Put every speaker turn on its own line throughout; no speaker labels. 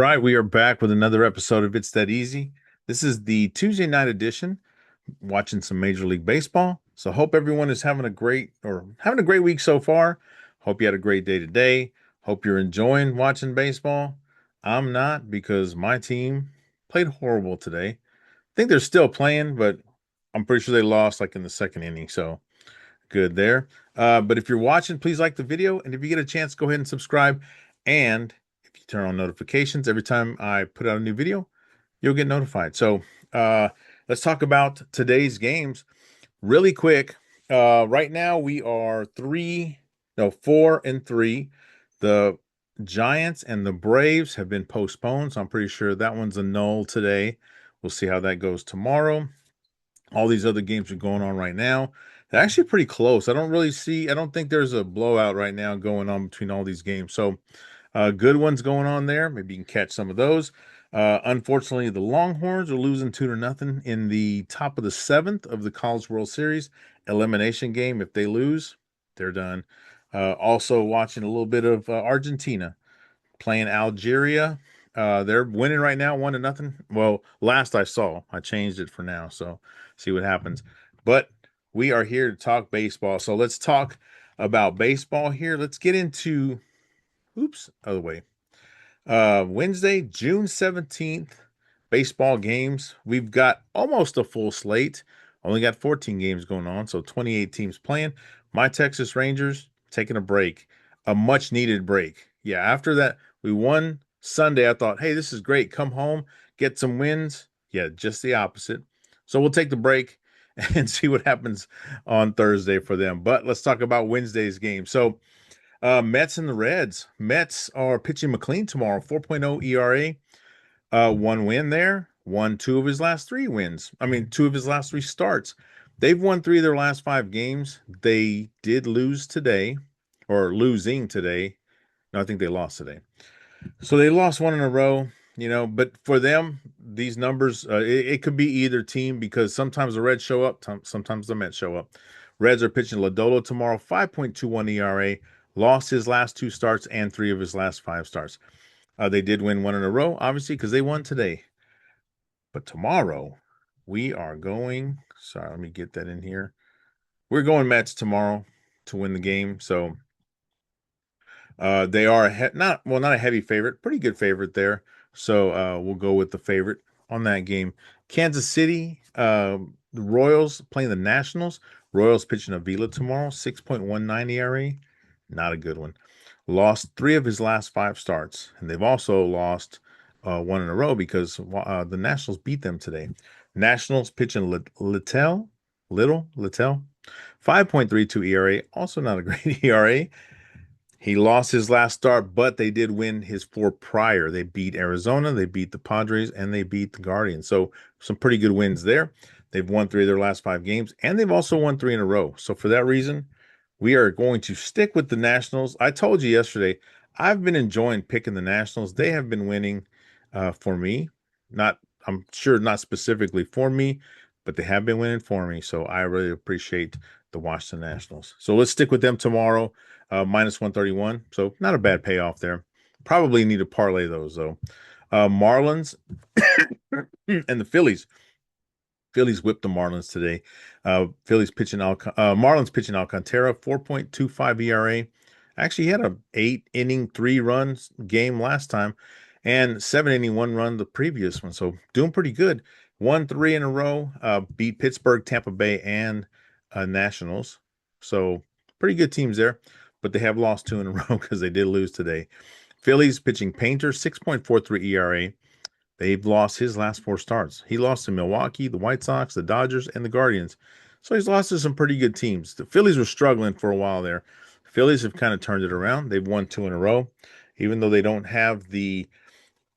right, we are back with another episode of It's That Easy. This is the Tuesday night edition, watching some Major League Baseball. So hope everyone is having a great week so far. Hope you had a great day today. Hope you're enjoying watching baseball. I'm not because my team played horrible today. I think they're still playing, but I'm pretty sure they lost like in the second inning. So good there. But if you're watching, please like the video. And if you get a chance, go ahead and subscribe. And if you turn on notifications every time I put out a new video, you'll get notified. So uh, let's talk about today's games really quick. Right now we are 4-3. The Giants and the Braves have been postponed, so I'm pretty sure that one's a null today. We'll see how that goes tomorrow. All these other games are going on right now. They're actually pretty close. I don't think there's a blowout right now going on between all these games. So, good ones going on there. Maybe you can catch some of those. Unfortunately, the Longhorns are losing 2-0 in the top of the seventh of the College World Series elimination game. If they lose, they're done. Also, watching a little bit of Argentina playing Algeria. They're winning right now, 1-0. Well, last I saw, I changed it for now, so see what happens. But we are here to talk baseball, so let's talk about baseball here. Let's get into, other way. Wednesday, June 17th, baseball games. We've got almost a full slate. Only got 14 games going on, so 28 teams playing. My Texas Rangers taking a break, a much needed break. Yeah, after that, we won Sunday. I thought, hey, this is great. Come home, get some wins. Yeah, just the opposite. So we'll take the break and see what happens on Thursday for them. But let's talk about Wednesday's game. So, Mets and the Reds. Mets are pitching McLean tomorrow, 4.0 ERA. One win there, won two of his last three wins. I mean, two of his last three starts. They've won three of their last five games. They did lose today, or losing today. No, I think they lost today. So they lost one in a row, but for them, these numbers, it could be either team because sometimes the Reds show up, sometimes the Mets show up. Reds are pitching Lodolo tomorrow, 5.21 ERA, lost his last two starts and three of his last five starts. They did win one in a row, obviously, because they won today. But tomorrow, we are going. Sorry, let me get that in here. We're going Mets tomorrow to win the game. So they are not a heavy favorite, pretty good favorite there. So we'll go with the favorite on that game. Kansas City, the Royals playing the Nationals. Royals pitching Avila tomorrow, 6.19 ERA. Not a good one. Lost three of his last five starts, and they've also lost one in a row because the Nationals beat them today. Nationals pitching Littell, 5.32 ERA, also not a great ERA. He lost his last start, but they did win his four prior. They beat Arizona, they beat the Padres, and they beat the Guardians. So some pretty good wins there. They've won three of their last five games, and they've also won three in a row. So for that reason, we are going to stick with the Nationals. I told you yesterday, I've been enjoying picking the Nationals. They have been winning for me. I'm sure not specifically for me, but they have been winning for me. So I really appreciate the Washington Nationals. So let's stick with them tomorrow, minus 131. So not a bad payoff there. Probably need to parlay those though. Marlins and the Phillies. Phillies whipped the Marlins today. Marlins pitching Alcantara, 4.25 ERA. Actually, he had a 8 inning, 3 runs game last time, and 7 inning, 1 run the previous one. So doing pretty good. Won three in a row. Beat Pittsburgh, Tampa Bay, and Nationals. So pretty good teams there. But they have lost two in a row because they did lose today. Phillies pitching Painter, 6.43 ERA. They've lost his last four starts. He lost to Milwaukee, the White Sox, the Dodgers, and the Guardians. So he's lost to some pretty good teams. The Phillies were struggling for a while there. Phillies have kind of turned it around. They've won two in a row, even though they don't have the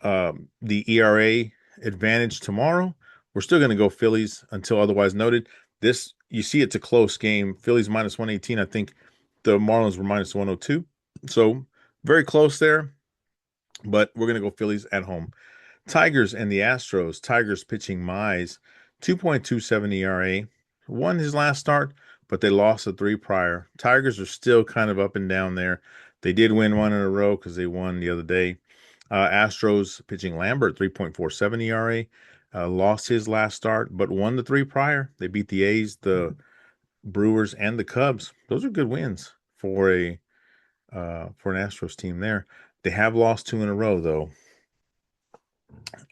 ERA advantage tomorrow. We're still going to go Phillies until otherwise noted. This you see, it's a close game. Phillies minus 118. I think the Marlins were minus 102. So very close there. But we're going to go Phillies at home. Tigers and the Astros. Tigers pitching Mize, 2.27 ERA. Won his last start, but they lost the three prior. Tigers are still kind of up and down there. They did win one in a row because they won the other day. Astros pitching Lambert, 3.47 ERA. Lost his last start, but won the three prior. They beat the A's, the Brewers, and the Cubs. Those are good wins for an Astros team there. They have lost two in a row, though.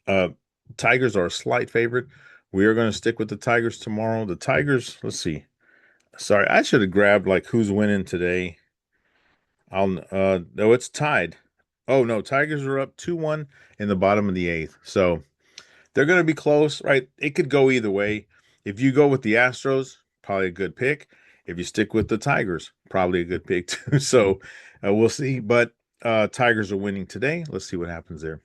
Uh, Tigers are a slight favorite. We are going to stick with the Tigers tomorrow. The Tigers, let's see. Sorry, I should have grabbed like who's winning today. No, it's tied. Oh no, Tigers are up 2-1 in the bottom of the eighth. So they're going to be close, right? It could go either way. If you go with the Astros, probably a good pick. If you stick with the Tigers, probably a good pick too. So we'll see. But Tigers are winning today. Let's see what happens there.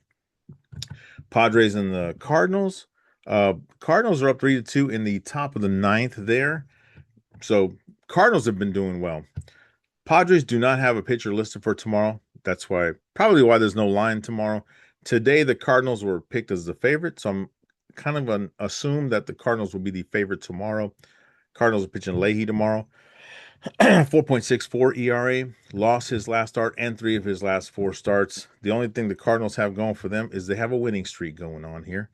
Padres and the Cardinals. Cardinals are up 3-2 in the top of the ninth there. So Cardinals have been doing well. Padres do not have a pitcher listed for tomorrow. That's probably why there's no line tomorrow. Today, the Cardinals were picked as the favorite, so I'm kind of assume that the Cardinals will be the favorite tomorrow. Cardinals are pitching Leahy tomorrow. 4.64 ERA, lost his last start and three of his last four starts. The only thing the Cardinals have going for them is they have a winning streak going on here.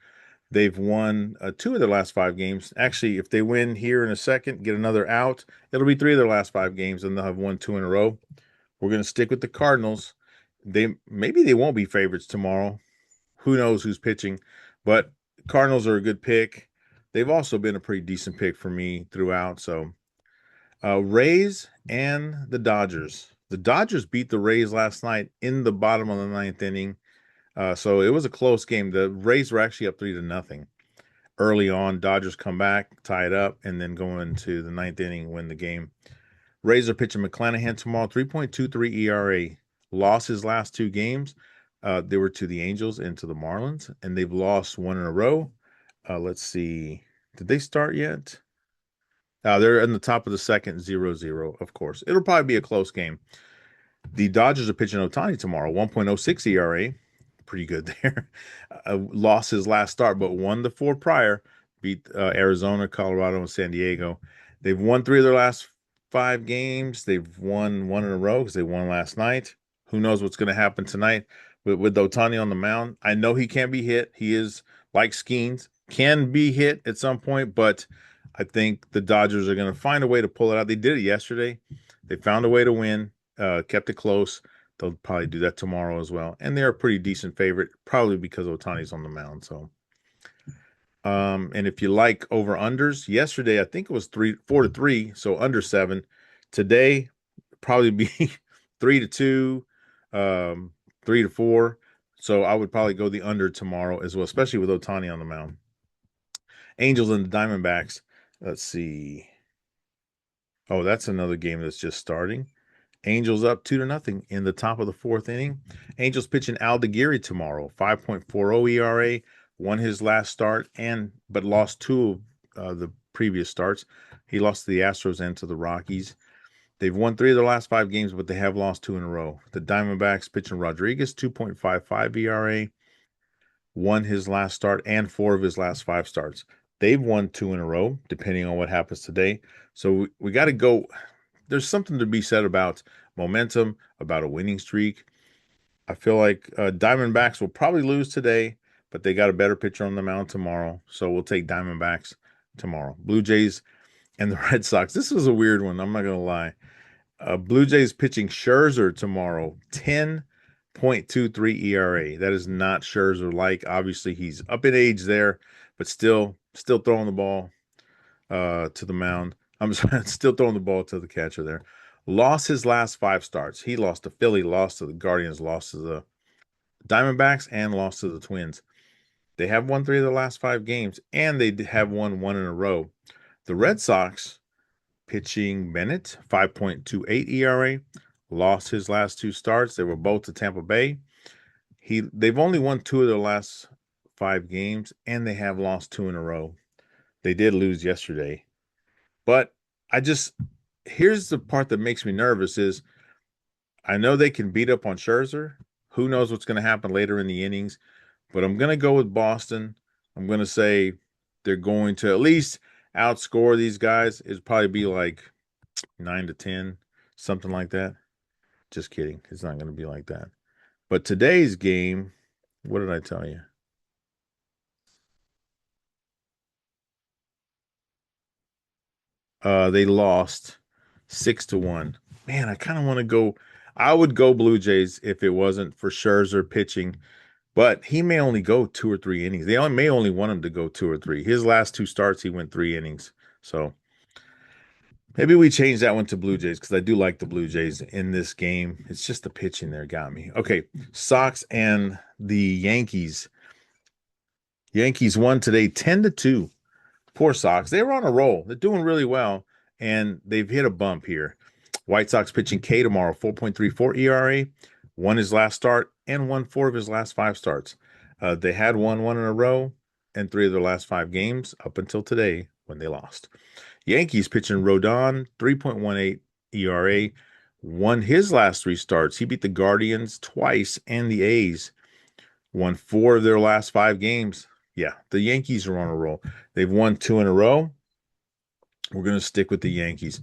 They've won two of their last five games. Actually, if they win here in a second, get another out, it'll be three of their last five games, and they'll have won two in a row. We're going to stick with the Cardinals. Maybe they won't be favorites tomorrow. Who knows who's pitching? But Cardinals are a good pick. They've also been a pretty decent pick for me throughout. So Rays and the Dodgers. The Dodgers beat the Rays last night in the bottom of the ninth inning. So it was a close game. The Rays were actually up 3-0 early on. Dodgers come back, tie it up, and then go into the ninth inning, win the game. Rays are pitching McClanahan tomorrow, 3.23 ERA. Lost his last two games. They were to the Angels and to the Marlins, and they've lost one in a row. Let's see. Did they start yet? They're in the top of the second, 0-0, of course. It'll probably be a close game. The Dodgers are pitching Ohtani tomorrow, 1.06 ERA. Pretty good there. Lost his last start, but won the four prior. Beat Arizona, Colorado, and San Diego. They've won three of their last five games. They've won one in a row because they won last night. Who knows what's going to happen tonight with Ohtani on the mound? I know he can be hit. He is like Skeens, can be hit at some point, but I think the Dodgers are going to find a way to pull it out. They did it yesterday. They found a way to win, kept it close. They'll probably do that tomorrow as well. And they're a pretty decent favorite, probably because Ohtani's on the mound. So, and if you like over unders, yesterday I think it was 4-3, so under 7. Today, probably be 3-2, 3-4. So I would probably go the under tomorrow as well, especially with Ohtani on the mound. Angels and the Diamondbacks. Let's see. Oh, that's another game that's just starting. Angels up 2-0 in the top of the fourth inning. Angels pitching Aldeguerri tomorrow, 5.40 ERA, won his last start but lost two of the previous starts. He lost to the Astros and to the Rockies. They've won three of their last five games, but they have lost two in a row. The Diamondbacks pitching Rodriguez, 2.55 ERA, won his last start and four of his last five starts. They've won two in a row, depending on what happens today. So we got to go. There's something to be said about momentum, about a winning streak. I feel like Diamondbacks will probably lose today, but they got a better pitcher on the mound tomorrow. So we'll take Diamondbacks tomorrow. Blue Jays and the Red Sox. This is a weird one. I'm not going to lie. Blue Jays pitching Scherzer tomorrow, 10.23 ERA. That is not Scherzer like. Obviously, he's up in age there, but still throwing the ball to the mound. I'm still throwing the ball to the catcher there. Lost his last five starts. He lost to Philly, lost to the Guardians, lost to the Diamondbacks, and lost to the Twins. They have won three of the last five games, and they have won one in a row. The Red Sox pitching Bennett, 5.28 ERA, lost his last two starts. They were both to Tampa Bay. They've only won two of their last five games, and they have lost two in a row. They did lose yesterday. But here's the part that makes me nervous is I know they can beat up on Scherzer. Who knows what's going to happen later in the innings? But I'm going to go with Boston. I'm going to say they're going to at least outscore these guys. It'd probably be like 9-10, something like that. Just kidding. It's not going to be like that. But today's game, What did I tell you? They lost 6-1. Man, I kind of want to go. I would go Blue Jays if it wasn't for Scherzer pitching, but he may only go 2 or 3 innings. They may only want him to go 2 or 3. His last two starts, he went 3 innings. So maybe we change that one to Blue Jays because I do like the Blue Jays in this game. It's just the pitching there got me. Okay, Sox and the Yankees. Yankees won today 10-2. Poor Sox. They were on a roll. They're doing really well, and they've hit a bump here. White Sox pitching K tomorrow, 4.34 ERA, won his last start and won 4 of his last 5 starts. They had won 1 in a row and 3 of their last 5 games up until today when they lost. Yankees pitching Rodon, 3.18 ERA, won his last 3 starts. He beat the Guardians twice and the A's, won 4 of their last 5 games. Yeah, the Yankees are on a roll. They've won 2 in a row. We're going to stick with the Yankees.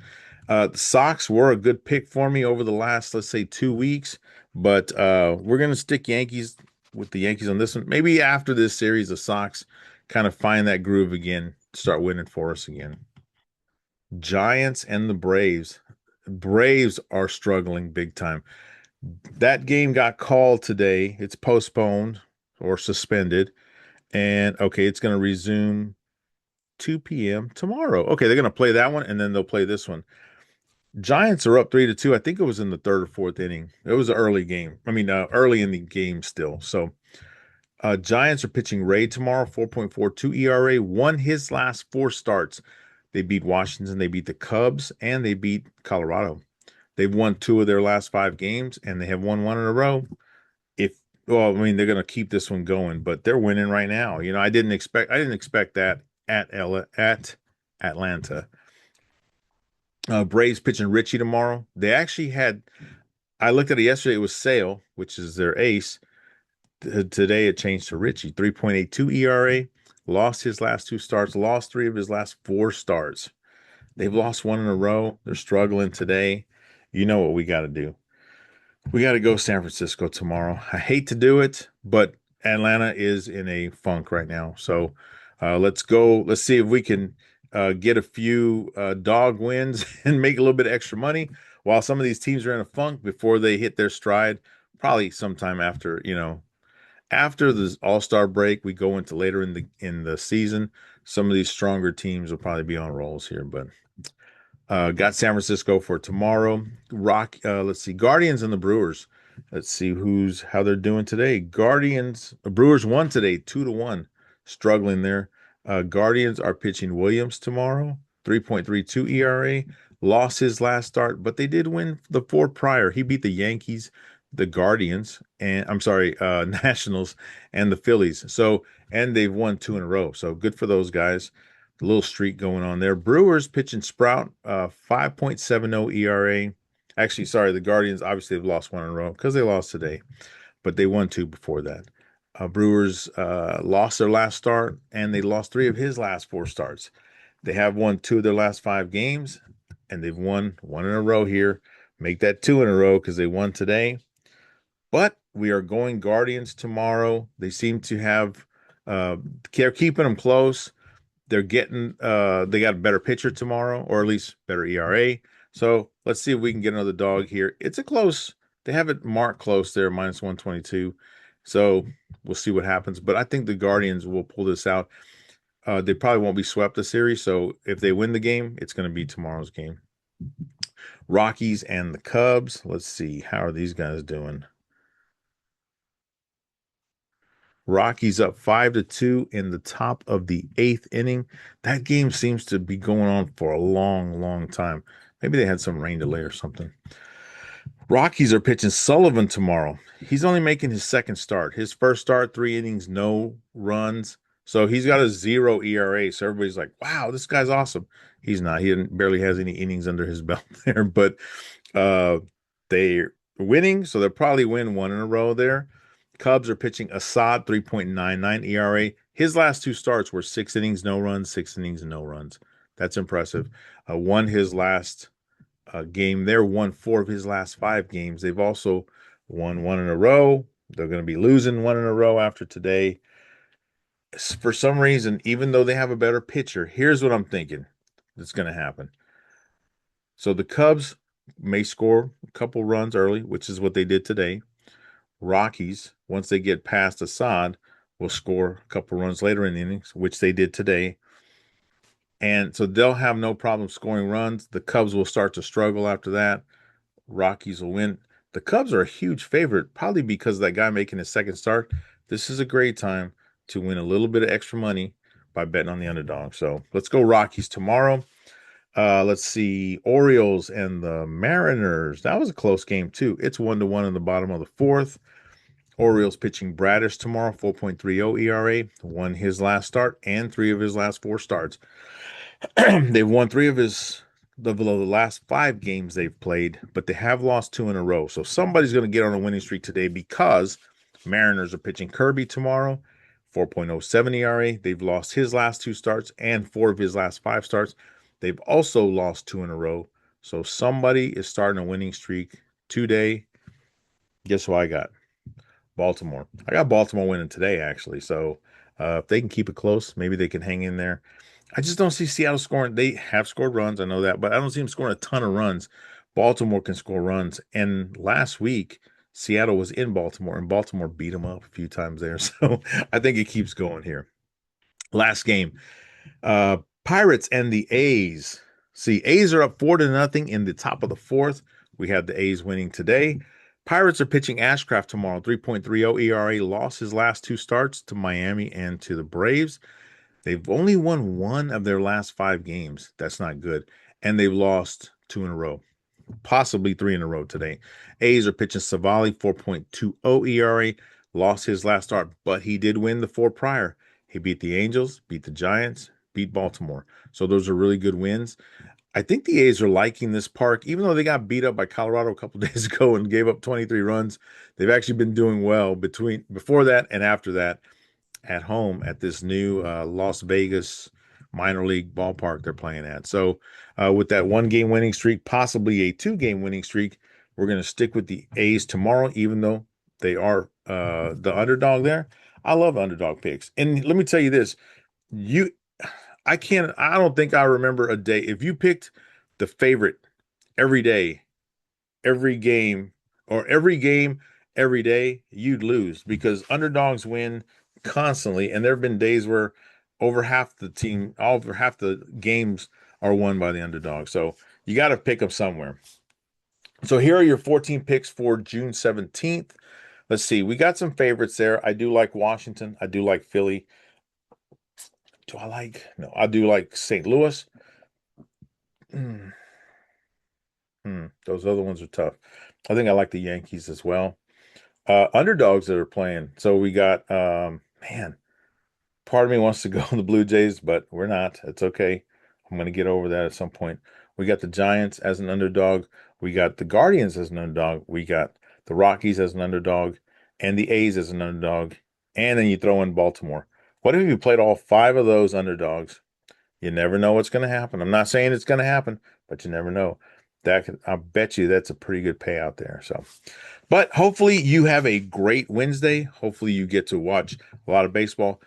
The Sox were a good pick for me over the last, let's say, 2 weeks, but we're going to stick Yankees with the Yankees on this one. Maybe after this series, the Sox kind of find that groove again, start winning for us again. Giants and the Braves. Braves are struggling big time. That game got called today. It's postponed or suspended. And okay, it's going to resume 2 p.m. tomorrow. Okay, they're going to play that one and then they'll play this one. Giants are up 3-2. I think it was in the third or fourth inning. It was an early game. I mean, early in the game still. So, Giants are pitching Ray tomorrow, 4.42 ERA, won his last 4 starts. They beat Washington, they beat the Cubs, and they beat Colorado. They've won 2 of their last 5 games, and they have won 1 in a row. If Well, I mean, they're going to keep this one going, but they're winning right now. I didn't expect that at Atlanta. Braves pitching Richie tomorrow. They actually had. I looked at it yesterday. It was Sale, which is their ace. Today it changed to Richie. 3.82 ERA. Lost his last 2 starts. Lost 3 of his last 4 starts. They've lost 1 in a row. They're struggling today. You know what we got to do. We got to go San Francisco tomorrow. I hate to do it, but Atlanta is in a funk right now. So let's go. Let's see if we can get a few dog wins and make a little bit of extra money while some of these teams are in a funk before they hit their stride. Probably sometime after the All-Star break, we go into later in the season. Some of these stronger teams will probably be on rolls here, but got San Francisco for tomorrow. Let's see, Guardians and the Brewers. Let's see how they're doing today. Brewers won today, 2-1. Struggling there. Guardians are pitching Williams tomorrow, 3.32 ERA. Lost his last start, but they did win the 4 prior. He beat the Yankees, the Guardians, and I'm sorry, Nationals and the Phillies. And they've won 2 in a row. So good for those guys. A little streak going on there. Brewers pitching Sprout, 5.70 ERA. Actually, sorry, the Guardians obviously have lost 1 in a row because they lost today, but they won 2 before that. Brewers lost their last start, and they lost 3 of his last 4 starts. They have won 2 of their last 5 games, and they've won 1 in a row here. Make that 2 in a row because they won today. But we are going Guardians tomorrow. They seem to have, they're keeping them close. They got a better pitcher tomorrow, or at least better ERA. So let's see if we can get another dog here. It's a close. They have it marked close there, -122. So we'll see what happens. But I think the Guardians will pull this out. They probably won't be swept the series. So if they win the game, it's going to be tomorrow's game. Rockies and the Cubs. Let's see. How are these guys doing? Rockies up 5-2 in the top of the 8th inning. That game seems to be going on for a long, long time. Maybe they had some rain delay or something. Rockies are pitching Sullivan tomorrow. He's only making his second start. His first start, 3 innings, no runs. So he's got a 0 ERA. So everybody's like, wow, this guy's awesome. He's not. He barely has any innings under his belt there, but uh, they're winning. So they'll probably win 1 in a row there. Cubs are pitching Assad, 3.99 ERA. His last 2 starts were 6 innings, no runs, 6 innings, no runs. That's impressive. Won his last game there, won 4 of his last 5 games. They've also won 1 in a row, They're going to be losing one in a row after today. For some reason, even though they have a better pitcher, here's what I'm thinking that's going to happen. So the Cubs may score a couple runs early, which is what they did today. Rockies, once they get past Assad, will score a couple runs later in the innings, which they did today. And so they'll have no problem scoring runs. The Cubs will start to struggle after that. Rockies will win. The Cubs are a huge favorite, probably because of that guy making his second start. This is a great time to win a little bit of extra money by betting on the underdog. So let's go Rockies tomorrow. Let's see, Orioles and the Mariners. That was a close game too. It's 1-1 in the bottom of the fourth. Orioles pitching Bradish tomorrow, 4.30 ERA. Won his last start and 3 of his last 4 starts. They've won 3 of the last 5 games they've played, but they have lost 2 in a row. So somebody's going to get on a winning streak today because Mariners are pitching Kirby tomorrow, 4.07 ERA. They've lost his last 2 starts and 4 of his last 5 starts. They've also lost 2 in a row. So somebody is starting a winning streak today. Guess who I got? Baltimore. I got Baltimore winning today, actually. So if they can keep it close, maybe they can hang in there. I just don't see Seattle scoring. They have scored runs, I know that, but I don't see them scoring a ton of runs. Baltimore can score runs. And last week, Seattle was in Baltimore, and Baltimore beat them up a few times there. So I think it keeps going here. Last game, Pirates and the A's. See, A's are up 4-0 in the top of the fourth. We had the A's winning today. Pirates are pitching Ashcraft tomorrow, 3.30 ERA. Lost his last 2 starts to Miami and to the Braves. They've only won 1 of their last 5 games. That's not good. And they've lost 2 in a row, possibly 3 in a row today. A's are pitching Savali, 4.20 ERA. Lost his last start, but he did win the 4 prior. He beat the Angels, beat the Giants, beat Baltimore. So those are really good wins. I think the A's are liking this park, even though they got beat up by Colorado a couple days ago and gave up 23 runs. They've actually been doing well before that and after that at home at this new Las Vegas minor league ballpark they're playing at. So with that 1-game winning streak, possibly a 2-game winning streak, we're going to stick with the A's tomorrow, even though they are the underdog there. I love underdog picks. And let me tell you this, I don't think I remember a day. If you picked the favorite every day, every game, or every game, every day, you'd lose because underdogs win constantly. And there have been days where over half the games are won by the underdog. So you got to pick them somewhere. So here are your 14 picks for June 17th. Let's see. We got some favorites there. I do like Washington. I do like Philly. No, I do like St. Louis. Those other ones are tough. I think I like the Yankees as well. Underdogs that are playing. So we got, man, part of me wants to go on the Blue Jays, but we're not. It's okay. I'm going to get over that at some point. We got the Giants as an underdog. We got the Guardians as an underdog. We got the Rockies as an underdog and the A's as an underdog. And then you throw in Baltimore. What if you played all 5 of those underdogs? You never know what's going to happen. I'm not saying it's going to happen, but you never know. I bet you that's a pretty good payout there. So, but hopefully you have a great Wednesday. Hopefully you get to watch a lot of baseball.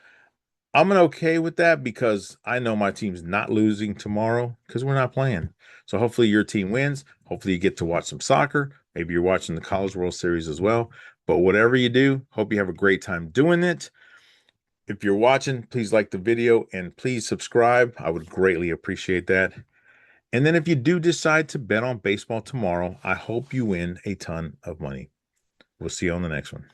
I'm okay with that because I know my team's not losing tomorrow because we're not playing. So hopefully your team wins. Hopefully you get to watch some soccer. Maybe you're watching the College World Series as well. But whatever you do, hope you have a great time doing it. If you're watching, please like the video and please subscribe. I would greatly appreciate that. And then if you do decide to bet on baseball tomorrow, I hope you win a ton of money. We'll see you on the next one.